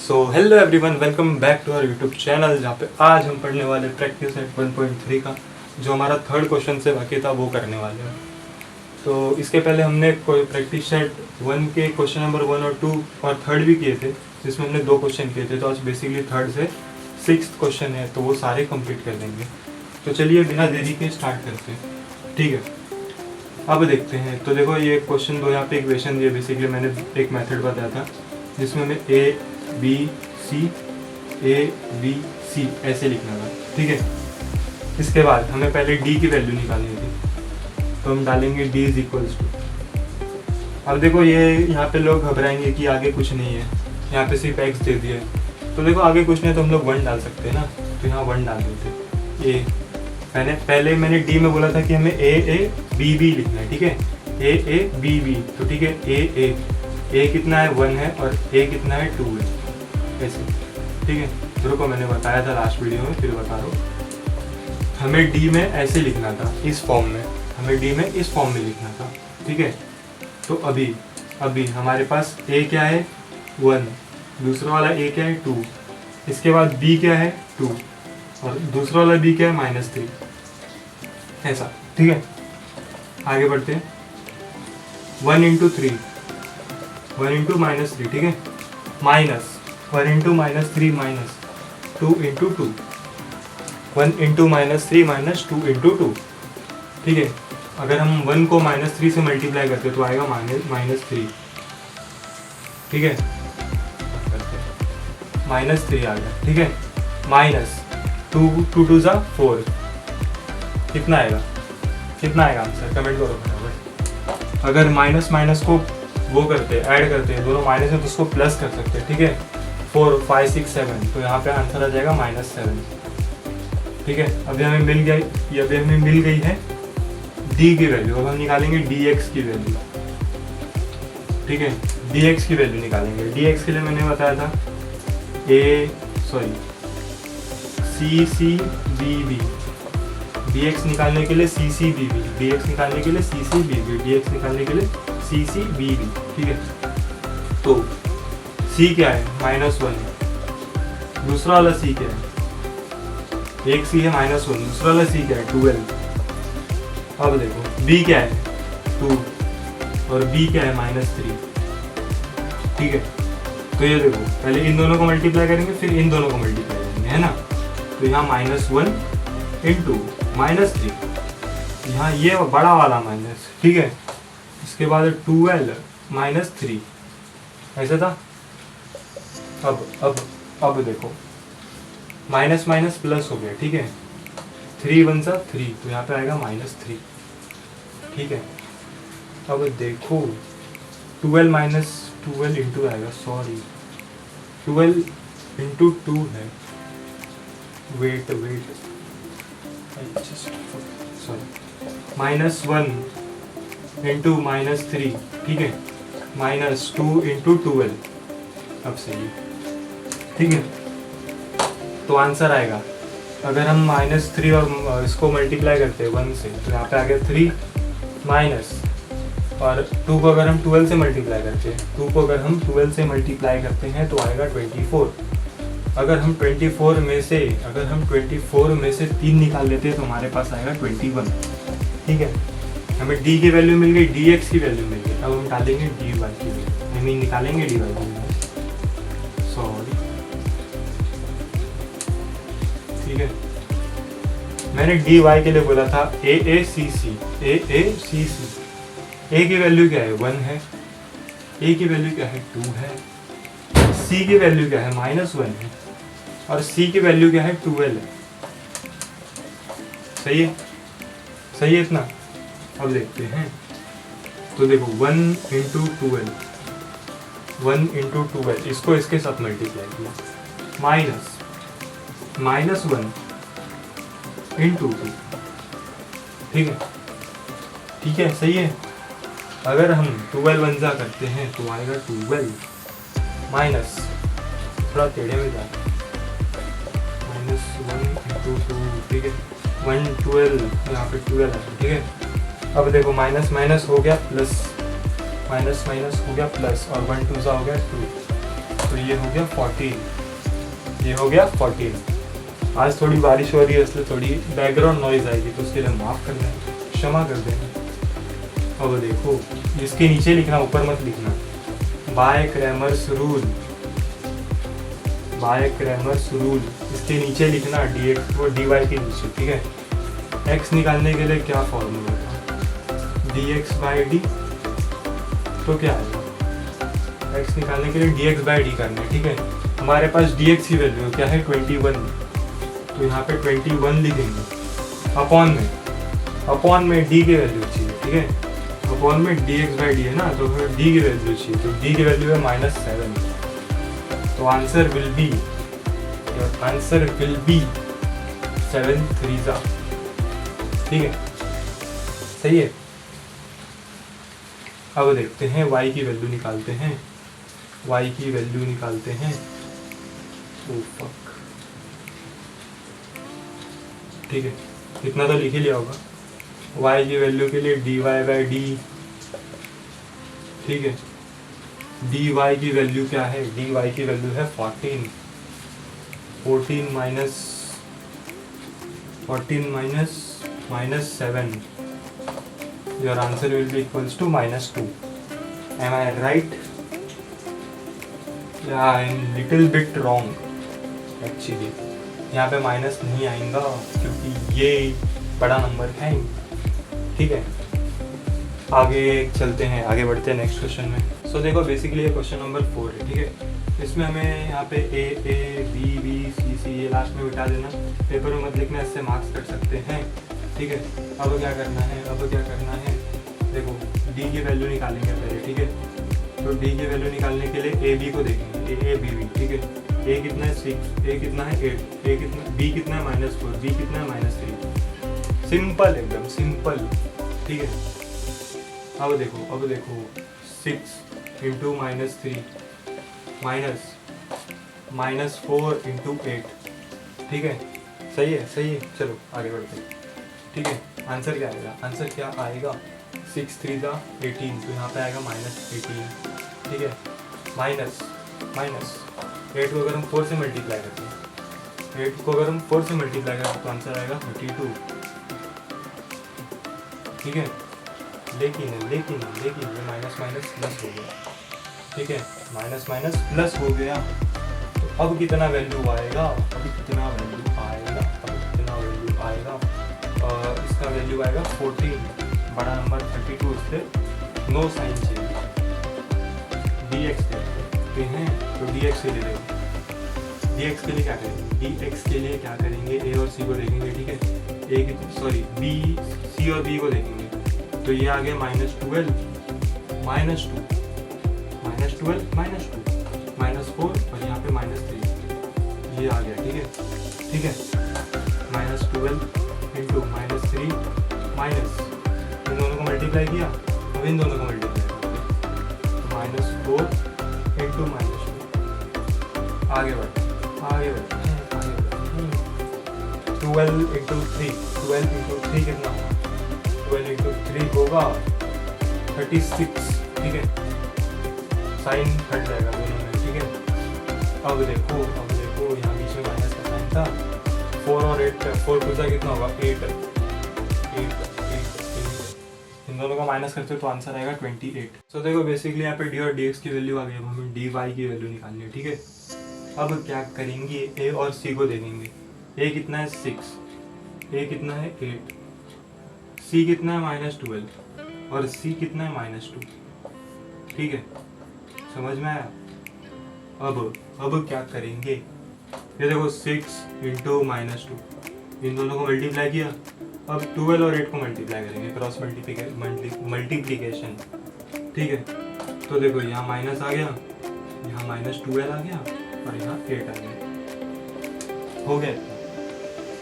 So hello everyone, welcome back to our YouTube channel, जहाँ पे आज हम पढ़ने वाले प्रैक्टिस सेट 1.3 का जो हमारा थर्ड क्वेश्चन से बाकी था वो करने वाले हैं। तो इसके पहले हमने कोई प्रैक्टिस सेट 1 के क्वेश्चन नंबर 1 और 2 और थर्ड भी किए थे, जिसमें हमने 2 क्वेश्चन किए थे। तो आज बेसिकली थर्ड से 6th क्वेश्चन है, तो वो सारे कंप्लीट कर देंगे। तो चलिए बिना देरी के स्टार्ट करते हैं, ठीक है। अब देखते हैं। तो देखो ये क्वेश्चन 2 यहाँ पे इक्वेशन दिए। बेसिकली मैंने एक मेथड बताया था जिसमें हमें ए बी सी ऐसे लिखना था, ठीक है। इसके बाद हमें पहले डी की वैल्यू निकालनी थी, तो हम डालेंगे डी इज इक्वल्स टू। अब देखो ये यहाँ पे लोग घबराएंगे कि आगे कुछ नहीं है, यहाँ पे सिर्फ एक्स दे दिया है। तो देखो आगे कुछ नहीं है तो हम लोग 1 डाल सकते हैं ना, तो यहाँ 1 डाल देते। ए पहले मैंने डी में बोला था कि हमें ए बी लिखना है, ठीक है। ए बी, तो ठीक है। ए कितना है 1 है और ए कितना है 2 है, ऐसे, ठीक है। दोनों को मैंने बताया था लास्ट वीडियो में, फिर बता रहा हूँ। हमें डी में ऐसे लिखना था, इस फॉर्म में, हमें डी में इस फॉर्म में लिखना था, ठीक है। तो अभी हमारे पास ए क्या है 1, दूसरा वाला ए क्या है 2, इसके बाद बी क्या है 2 और दूसरा वाला बी क्या है -3, ऐसा, ठीक है। आगे बढ़ते हैं। 1 इंटू 3, 1 इंटू -3, ठीक है। Minus 1 into -3 minus 2 into 2, 1 into -3 minus 2 into 2, ठीक है। अगर हम 1 को -3 से मल्टीप्लाई करते तो आएगा -3, ठीक है। -3 आ गया, ठीक है। माइनस 2 2 ज़ा 4, कितना आएगा आंसर, कमेंट करो फटाफट। अगर माइनस को वो करते ऐड करते हैं, दोनों माइनस है तो उसको प्लस कर सकते हैं, ठीक है। 4 5 6 7, तो यहाँ पे आंसर आ जाएगा -7, ठीक है। अभी हमें मिल गई है डी की वैल्यू। अब हम निकालेंगे dx की वैल्यू, ठीक है। dx की वैल्यू निकालेंगे। dx के लिए मैंने बताया था CCBB, dx निकालने के लिए CCBB, dx निकालने के लिए CCBB, dx निकालने के लिए CCBB, ठीक है। तो c क्या है -1, दूसरा वाला c क्या है, एक c है -1, दूसरा वाला c क्या है 12। अब देखो b क्या है 2 और b क्या है -3, ठीक है। तो ये देखो पहले इन दोनों को मल्टीप्लाई करेंगे, फिर इन दोनों को मल्टीप्लाई करेंगे, है ना। तो यहाँ -1 इंटू -3, यहाँ ये बड़ा वाला माइनस, ठीक है। इसके बाद 12 -3, ऐसा था। अब देखो माइनस प्लस हो गया, ठीक है। 3 1 सा 3, तो यहाँ पे आएगा -3, ठीक है। अब देखो 12 इंटू आएगा, सॉरी 12 इंटू 2 है, वेट सॉरी, -1 इंटू -3, ठीक है। -2 इंटू 12, अब सही है, ठीक है। तो आंसर आएगा, अगर हम -3 और इसको मल्टीप्लाई करते हैं 1 से, तो यहाँ पे आ गया 3 माइनस, और 2 को अगर हम 12 से मल्टीप्लाई करते हैं, 2 को अगर हम 12 से मल्टीप्लाई करते हैं तो आएगा 24। अगर हम 24 में से 3 निकाल लेते हैं तो हमारे पास आएगा 21, ठीक है। हमें डी की वैल्यू मिल गई, dx की वैल्यू मिल गई। अब हम डालेंगे dy की वैल्यू, हमें निकालेंगे dy की वैल्यू, सॉरी, ठीक है। मैंने dy के लिए बोला था AACC, a की वैल्यू क्या है 1 है, a की वैल्यू क्या है 2 है, c की वैल्यू क्या है -1 है, और c की वैल्यू क्या है 12 है। सही है इतना। अब देखते हैं। तो देखो 1 इंटू 12, इसको इसके साथ मल्टीप्लाई किया, -1 इंटू 2, ठीक है, सही है। अगर हम 12 1 जा करते हैं तो आएगा 12 माइनस, थोड़ा टेढ़े में जाए, -1 इंटू 2, ठीक है। 1 12, यहाँ पे 12 है, ठीक है। अब देखो माइनस हो गया प्लस, और 1 2 सा हो गया 2, तो तो ये हो गया 14, ये हो गया 14। आज थोड़ी बारिश हो रही है इसलिए थोड़ी बैकग्राउंड नॉइज़ आएगी, तो उसके लिए माफ़ कर दें, क्षमा कर दें। अब देखो इसके नीचे लिखना, ऊपर मत लिखना। By Cramer's rule, by Cramer's rule, इसके नीचे लिखना dx और dy के नीचे, ठीक है। x निकालने के लिए क्या फॉर्मूला था, dx बाई डी, तो क्या आएगा, x निकालने के लिए dx बाई डी करना है, ठीक है। हमारे पास dx की वैल्यू क्या है 21, तो यहाँ पे 21 लिखेंगे, अपॉन में d की वैल्यू चाहिए, ठीक है। अपॉन में dx बाई डी है ना, तो फिर d की वैल्यू चाहिए, तो d की वैल्यू है -7, तो answer will B, your answer will B 7 3 जा, ठीक है, सही है। अब देखते हैं y की वैल्यू निकालते हैं, y की वैल्यू निकालते हैं। ओह फक, ठीक है, इतना तो लिख ही लिया होगा। y की वैल्यू के लिए dy बाई डी, ठीक है। dy की वैल्यू क्या है, dy की वैल्यू है 14 minus 7, your answer will be equals to -2। Am I right? या I am little bit wrong actually, यहाँ पे माइनस नहीं आएगा क्योंकि ये बड़ा नंबर है, ठीक है। आगे चलते हैं, आगे बढ़ते हैं नेक्स्ट क्वेश्चन में। सो देखो बेसिकली ये क्वेश्चन नंबर 4 है, ठीक है। इसमें हमें यहाँ पे ए बी बी सी सी ये लास्ट में बिठा देना, पेपर में मत लिखना, इससे मार्क्स कट सकते हैं, ठीक है। अब क्या करना है, देखो डी की वैल्यू निकालेंगे पहले, ठीक है। तो डी की वैल्यू निकालने के लिए ए बी को देखेंगे, ए बी बी, ठीक है। ए कितना है 6, ए कितना है 8, ए कितना, बी कितना है -4, बी कितना है -3, सिंपल, एकदम सिंपल, ठीक है। अब देखो 6 इंटू -3 माइनस 4 इंटू 8, ठीक है, सही है। चलो आगे बढ़ते हैं, ठीक है। आंसर क्या आएगा 6 3 जा 18, तो यहाँ पे आएगा -18, ठीक है। माइनस 8 को अगर हम 4 से मल्टीप्लाई करते हैं, 8 को अगर हम 4 से मल्टीप्लाई करते हैं तो आंसर आएगा 32, ठीक है। लेकिन ये माइनस प्लस हो गया, ठीक है, माइनस प्लस हो गया। तो अब कितना वैल्यू आएगा, इसका वैल्यू आएगा 14, बड़ा नंबर 32, इससे नो साइन चाहिए, dx देखते हैं, तो dx के लिए देखो, dx के लिए क्या करेंगे, a और c को देखेंगे, ठीक है। b c और b को देखेंगे, तो ये आ गया -12 -4 और यहाँ पे -3, ये आ गया, ठीक है। -12 इंटू -3 माइनस, इन दोनों को मल्टीप्लाई किया, अब इन दोनों को मल्टीप्लाई करते हैं, -4 इंटू -2, आगे बढ़ते हैं। 12 इंटू 3 कितना होगा, 12 इंटू 3 होगा 36, ठीक है। साइन हट जाएगा दोनों में, ठीक है। अब देखो यहाँ बीच में माइनस का साइन था, 4 और 8 का 4 पूछा कितना होगा 8, इन दोनों का माइनस करते हो तो आंसर आएगा 28। सो देखो बेसिकली यहाँ पे डी और डी एक्स की वैल्यू आ गई, अब हमें डी वाई की वैल्यू निकालनी है, ठीक है। अब क्या करेंगे, ए और सी को देखेंगे, ए कितना है 6, ए कितना है 8, सी कितना है -12 और सी कितना है -2, ठीक है, समझ में आया। अब क्या करेंगे, ये देखो 6 इंटू -2, इन दोनों को मल्टीप्लाई किया, अब 12 और 8 को मल्टीप्लाई करेंगे, क्रॉस मल्टीप्लिकेशन, ठीक है। तो देखो यहाँ माइनस आ गया, यहाँ -12 आ गया और यहाँ 8 आ गया, हो गया।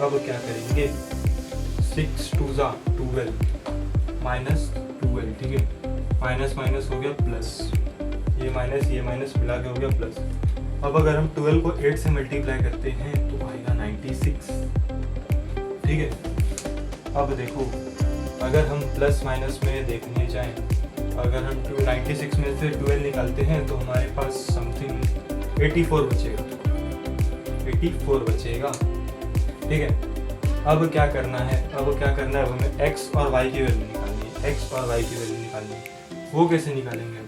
अब क्या करेंगे, 6 2 जा 12 -12, ठीक है। माइनस हो गया प्लस, ये माइनस मिला के हो गया प्लस। अब अगर हम 12 को 8 से मल्टीप्लाई करते हैं तो आएगा 96, ठीक है। अब देखो अगर हम प्लस माइनस में देखने जाएं, अगर हम 96 में से 12 निकालते हैं तो हमारे पास समथिंग 84 बचेगा, 84 बचेगा। ठीक है, अब क्या करना है, अब हमें x और y की वैल्यू निकालनी है, x और y की वैल्यू निकालनी है। वो कैसे निकालेंगे अब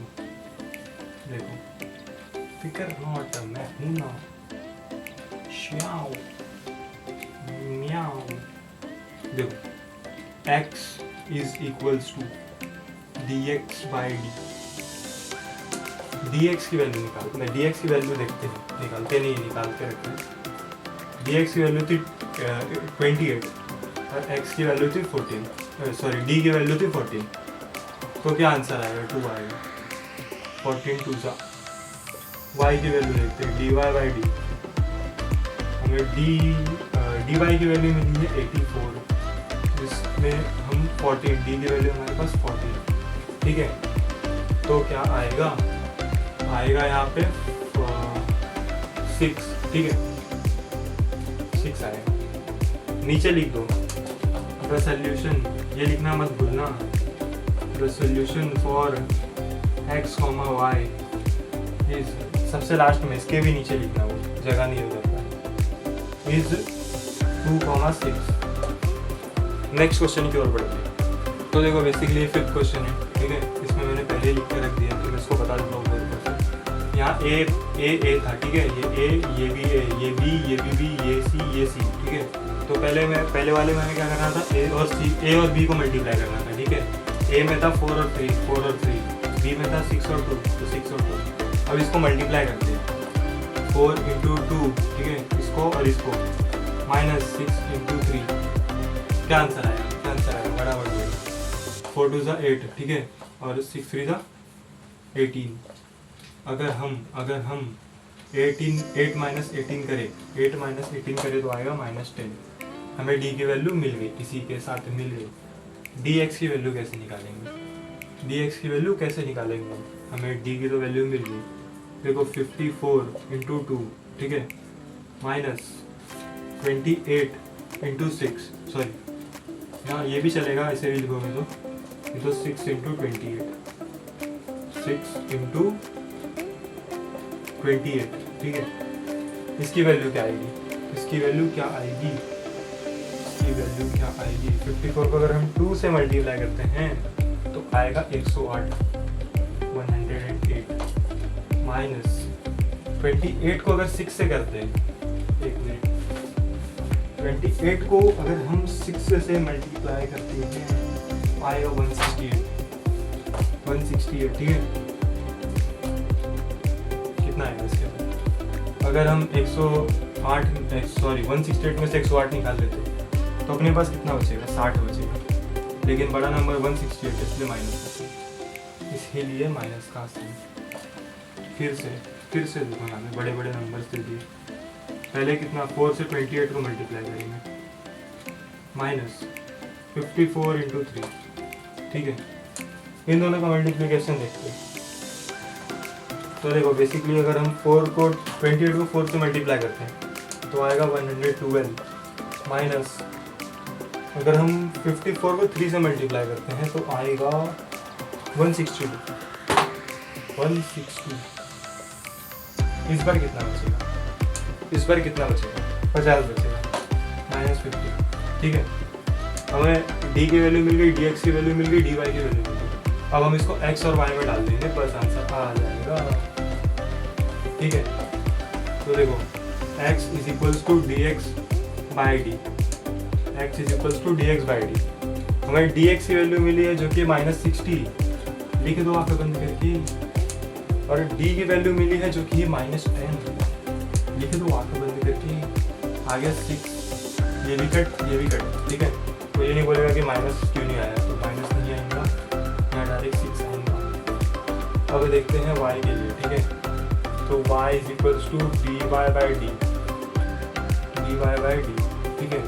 देखो, फिकर नॉट मैं हूं ना, श्याओ म्याओ। देखो x is equals to dx by D, dx की वैल्यू निकालते हैं, dx की वैल्यू देखते हैं, निकालते नहीं, निकाल के रखते हैं। dx की वैल्यू थी 28 और x की वैल्यू थी 14, सॉरी d की वैल्यू थी 14, तो क्या आंसर आएगा, 2 आएगा। 14 2 सा। y की वैल्यू देखते हैं, dy बाई डी, हमें dy की वैल्यू मिली है 84, जिसमें हम 14, d की वैल्यू हमारे पास 14। ठीक है, तो क्या आएगा, आएगा यहाँ पे 6। ठीक है, 6 आएगा। नीचे लिख दो द सॉल्यूशन, ये लिखना मत भूलना, the solution for x, y is, सबसे लास्ट में इसके भी नीचे लिखना, वो जगह नहीं हो जाता, इज 2,6। नेक्स्ट क्वेश्चन की ओर बढ़ते हैं। तो देखो बेसिकली ये 5th क्वेश्चन है। ठीक है, इसमें मैंने पहले लिख के रख दिया, तो मैं इसको बता देता हूँ। यहाँ ए था, ठीक है, ये ए, ये भी ए, ये बी, ये बी, ये सी। ठीक है, तो पहले वाले मैंने क्या करना था, ए और बी को मल्टीप्लाई करना था। ठीक है, ए में था 4 और 3, बी में था 6 और 2, तो 6 और 2। अब इसको मल्टीप्लाई करते हैं, 4 इंटू 2, ठीक है, इसको और इसको, माइनस 6 इंटू 3। क्या आंसर आएगा, बराबर 4 2 ज़ा 8, ठीक है, और 6 3 ज़ा 18। अगर हम 8 माइनस 18 करें, 8 माइनस 18 करें तो आएगा -10। हमें d की वैल्यू मिल गई, इसी के साथ मिल गई। dx की वैल्यू कैसे निकालेंगे, हमें d की तो वैल्यू मिल गई। देखो 54 इंटू 2, ठीक है, माइनस 28 इंटू 6, सॉरी यहाँ ये भी चलेगा, ऐसे भी लिखोगे तो 6 इंटू 28, 6 इंटू 28। ठीक है, इसकी वैल्यू क्या आएगी, 54 को अगर हम 2 से मल्टीप्लाई करते हैं तो आएगा 108, 108, माइनस 28 को अगर 6 से करते हैं, 1 मिनट, 28 को अगर हम 6 से मल्टीप्लाई करते हैं आएगा 168। ठीक है, कितना आएगा इसके बाद, अगर हम 168 में से 108 निकाल लेते तो अपने पास कितना बचेगा, 60 बचेगा। लेकिन बड़ा नंबर 168 इसलिए माइनस, इसीलिए माइनस का साइन। फिर से देखो, हमें बड़े नंबर्स दे दिए। पहले कितना, 4 से 28 को मल्टीप्लाई करेंगे, माइनस 54 इंटू 3। ठीक है, इन दोनों का मल्टीप्लिकेशन देखते हैं। तो देखो बेसिकली अगर हम 28 को 4 से मल्टीप्लाई करते हैं तो आएगा 112, माइनस अगर हम 54 को 3 से मल्टीप्लाई करते हैं तो आएगा 162। इस बार कितना बचेगा, 50 बचेगा, -50। ठीक है, हमें d की वैल्यू मिल गई, dx की वैल्यू मिल गई, dy की वैल्यू मिल गई। अब हम इसको x और y में डाल देंगे, बस आंसर आ जाएगा। ठीक है, तो देखो x is equals to dx by D, हमें dx की वैल्यू मिली है जो कि -60, लिख दो आंखें बंद करके, और d की वैल्यू मिली है जो कि -10, लिख दो आंखें बंद करके। आगे 6, ये भी कट। ठीक है, तो ये नहीं बोलेगा कि माइनस क्यों नहीं आया, तो माइनस नहीं आएगा, यहाँ डायरेक्ट 6 आएगा। अब देखते हैं y के लिए। ठीक है, तो y is equals to dy by D, ठीक है,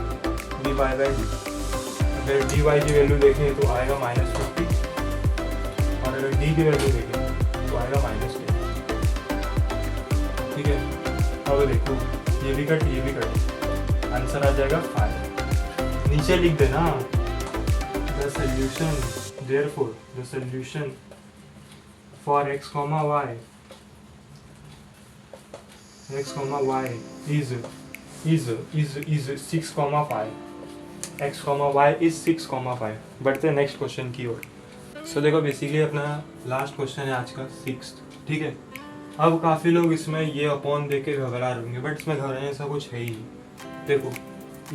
dy बाई डी। अगर dy की वैल्यू देखें तो आएगा -50, और अगर d की वैल्यू देखें तो आएगा -10। ठीक है, अब देखो ये भी कट, आंसर आ जाएगा 5। नीचे लिख देना the solution, therefore the solution for x, y x, y is 6,5, x, y is 6,5। बढ़ते हैं नेक्स्ट क्वेश्चन की ओर। सो देखो बेसिकली अपना लास्ट क्वेश्चन है आज का 6th, ठीक है। अब काफ़ी लोग इसमें ये अपॉन देख के घबरा रहे होंगे, बट इसमें घबराने ऐसा कुछ है ही नहीं। देखो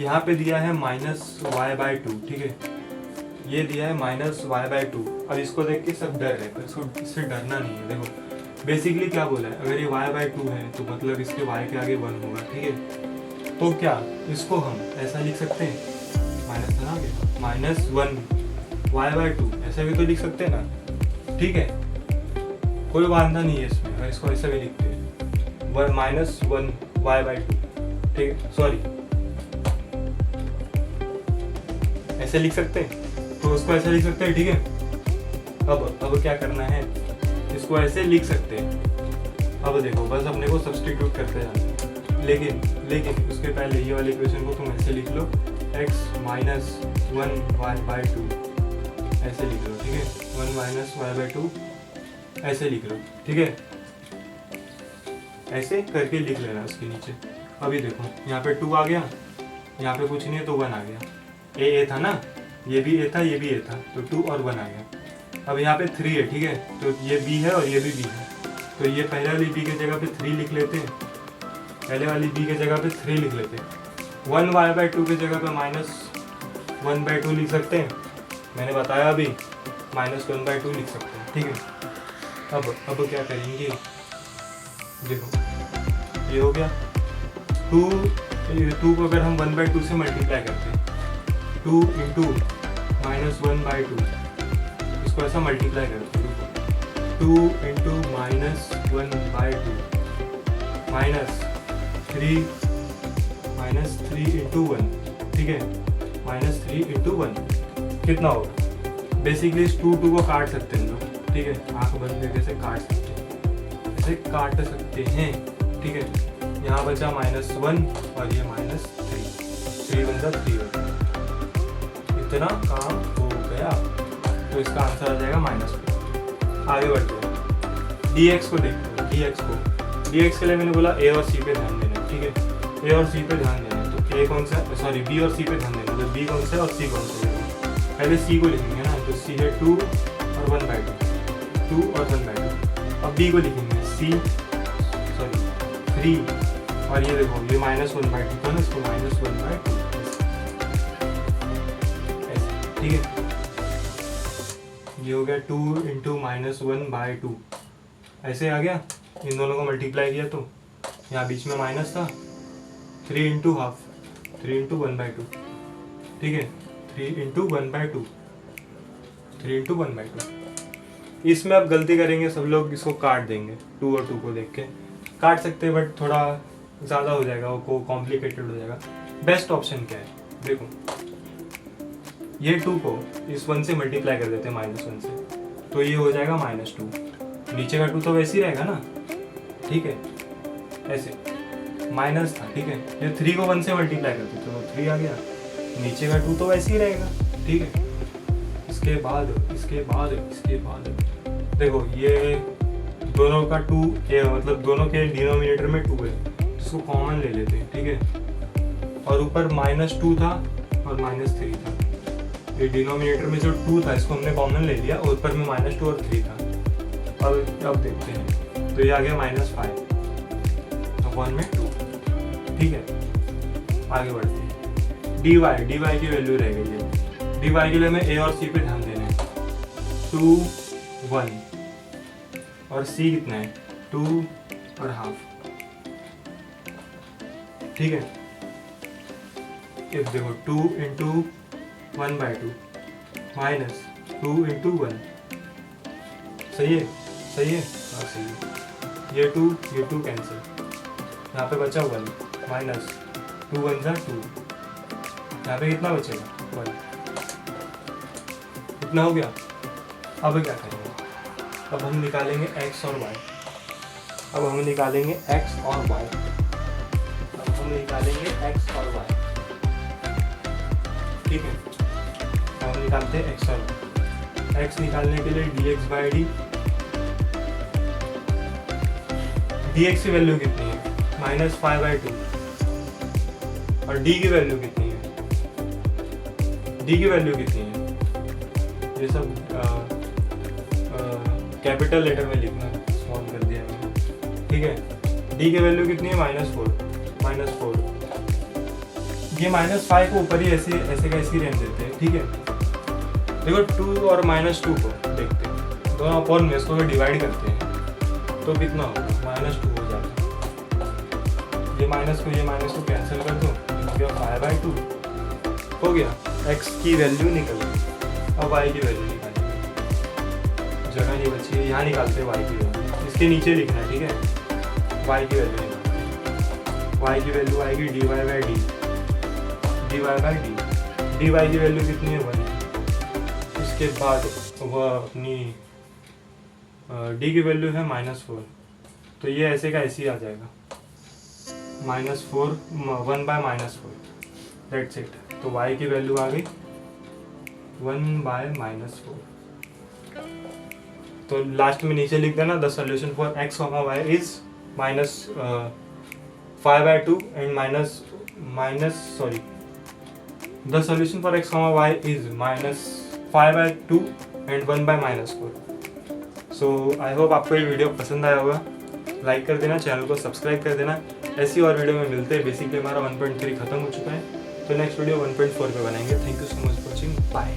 यहाँ पे दिया है -y/2, ठीक है, ये दिया है -y/2। अब इसको देख के सब डर रहे हैं, इससे डरना नहीं है। देखो बेसिकली क्या बोला है, अगर ये y/2 है तो मतलब इसके y के आगे 1 होगा, ठीक है। तो क्या इसको हम ऐसा लिख सकते हैं, माइनस था ना, -1 y/2 ऐसा भी तो लिख सकते हैं ना, ठीक है। कोई वादा नहीं है इसमें, अगर इसको ऐसा भी लिखते हैं -1 y/2, ठीक है, सॉरी ऐसे लिख सकते हैं, तो उसको ऐसे लिख सकते हैं, ठीक है। अब क्या करना है, इसको ऐसे लिख सकते हैं। अब देखो बस अपने को सब्स्टिट्यूट करते जाना, लेकिन उसके पहले ये वाले इक्वेशन को तुम ऐसे लिख लो, x - 1 y/2 ऐसे लिख लो, ठीक है, 1 - y/2 ऐसे लिख लो, ठीक है। ऐसे करके लिख लेना उसके नीचे। अभी देखो यहाँ पे 2 आ गया, यहाँ पे कुछ नहीं है तो 1 आ गया, ए था ना, ये भी ए था, ये भी ए था, तो 2 और 1 आ गया। अब यहाँ पे 3 है, ठीक है, तो ये b है और ये भी b है, तो ये पहले वाली b की जगह पे 3 लिख लेते हैं, पहले वाली b की जगह पे 3 लिख लेते हैं। 1 y/2 की जगह पे -1/2 लिख सकते हैं, मैंने बताया अभी -1/2 लिख सकते हैं, ठीक है। अब क्या करेंगे, देखो ये हो गया 2 को अगर हम 1/2 से मल्टीप्लाई करते हैं, 2 × -1/2, इसको ऐसा मल्टीप्लाई करते हैं, 2 × -1/2 -3 × 1, ठीक है, -3 × 1 कितना होगा। बेसिकली इस 2 को काट सकते हैं लोग, ठीक है, आँख बंद करके ऐसे काट सकते हैं, ऐसे काट सकते हैं, ठीक है। यहाँ बचा -1 और ये -3, 3 × 3, इतना काम हो गया, तो इसका आंसर आ जाएगा -2। आगे बढ़ते हैं, dx को देखते हैं। dx के लिए मैंने बोला a और c पे ध्यान देना, ठीक है, a और c पे ध्यान देना, तो a कौन सा है, सॉरी b और c पे ध्यान देना, तो b कौन सा है और c कौन सा है। पहले c को लिखेंगे ना, तो c है 2 और 1/2, 2 और 1/2। अब b को लिखेंगे 3, और ये देखो ये -1/2 था ना, इसको -1/2 ऐसे, ठीक है। ये हो गया 2 × -1/2 ऐसे आ गया, इन दोनों को मल्टीप्लाई किया तो यहाँ बीच में माइनस था, 3 × ½ 3 × 1/2, ठीक है, 3 × 1/2, 3 × 1/2। इसमें अब गलती करेंगे सब लोग, इसको काट देंगे, 2 और 2 को देख के काट सकते हैं, बट थोड़ा ज़्यादा हो जाएगा, वो कॉम्प्लिकेटेड हो जाएगा। बेस्ट ऑप्शन क्या है, देखो ये 2 को इस 1 से मल्टीप्लाई कर देते हैं -1 से, तो ये हो जाएगा -2, नीचे का 2 तो वैसे ही रहेगा ना, ठीक है, ऐसे माइनस था, ठीक है। ये 3 को 1 से मल्टीप्लाई करते तो 3 आ गया, नीचे का 2 तो वैसे ही रहेगा, ठीक है। इसके बाद देखो ये दोनों का 2 मतलब दोनों के डिनोमिनेटर में 2 है, इसको कॉमन ले लेते हैं, ठीक है। और ऊपर -2 था और -3 था, ये डिनोमिनेटर में जो 2 था इसको हमने कॉमन ले लिया, और ऊपर में -2 और 3 था। अब देखते हैं, तो ये आ गया -5 में 2, ठीक है। आगे बढ़ते हैं, dy की वैल्यू रह गई है, dy के लिए हमें a और c पे ध्यान देना है, 2 1 और c कितना है 2 और ½ ठीक है। अब देखो 2 × 1/2 माइनस 2 × 1 सही है, सही है, हाँ सही है। ये 2 कैंसिल, यहाँ पे बचा 1 माइनस 2 1 जा 2, यहाँ पे कितना बचेगा 1, इतना हो गया। अब क्या करेंगे, अब हम निकालेंगे x और y, अब हम निकालेंगे x और y, अब हम निकालेंगे x और y, ठीक है। हम निकालते हैं x और y। x निकालने के लिए dx/dt, dx की वैल्यू कितनी है -5/2 और d की वैल्यू कितनी है, d की वैल्यू कितनी है, ये सब कैपिटल लेटर में लिखना, स्मॉल कर दिया मैंने, ठीक है। d की वैल्यू कितनी है, -4। ये -5 को ऊपर ही ऐसे ऐसे का ऐसे रहने देते हैं, ठीक है। देखो 2 और -2 को देखते हैं, दोनों अपॉन में इसको डिवाइड करते हैं तो कितना होगा, -2 हो जाएगा। ये माइनस को कैंसिल कर दो, हो गया 5/2, हो गया। x की वैल्यू निकल गई। अब y की वैल्यू निकालेंगे, जगह नहीं बची है, यहाँ निकालते हैं y की वैल्यू, इसके नीचे लिखना है, ठीक है। y की वैल्यू निकालते हैं, y की वैल्यू आएगी dy/d, dy की वैल्यू कितनी है, 1। उसके बाद वह अपनी d की वैल्यू है -4, तो ये ऐसे का ऐसे ही आ जाएगा, -4 1/-4, दैट्स इट। तो y की वैल्यू आ गई 1/-4। तो लास्ट में नीचे लिख देना, the solution for x, y is -5/2 and the solution for x, y is -5/2 and 1/-4। So I hope आपको ये वीडियो पसंद आया होगा, लाइक कर देना, चैनल को सब्सक्राइब कर देना। ऐसी और वीडियो में मिलते हैं। बेसिकली हमारा 1.3 खत्म हो चुका है, तो नेक्स्ट वीडियो 1.4 पे बनाएंगे। Thank you so much for watching, bye.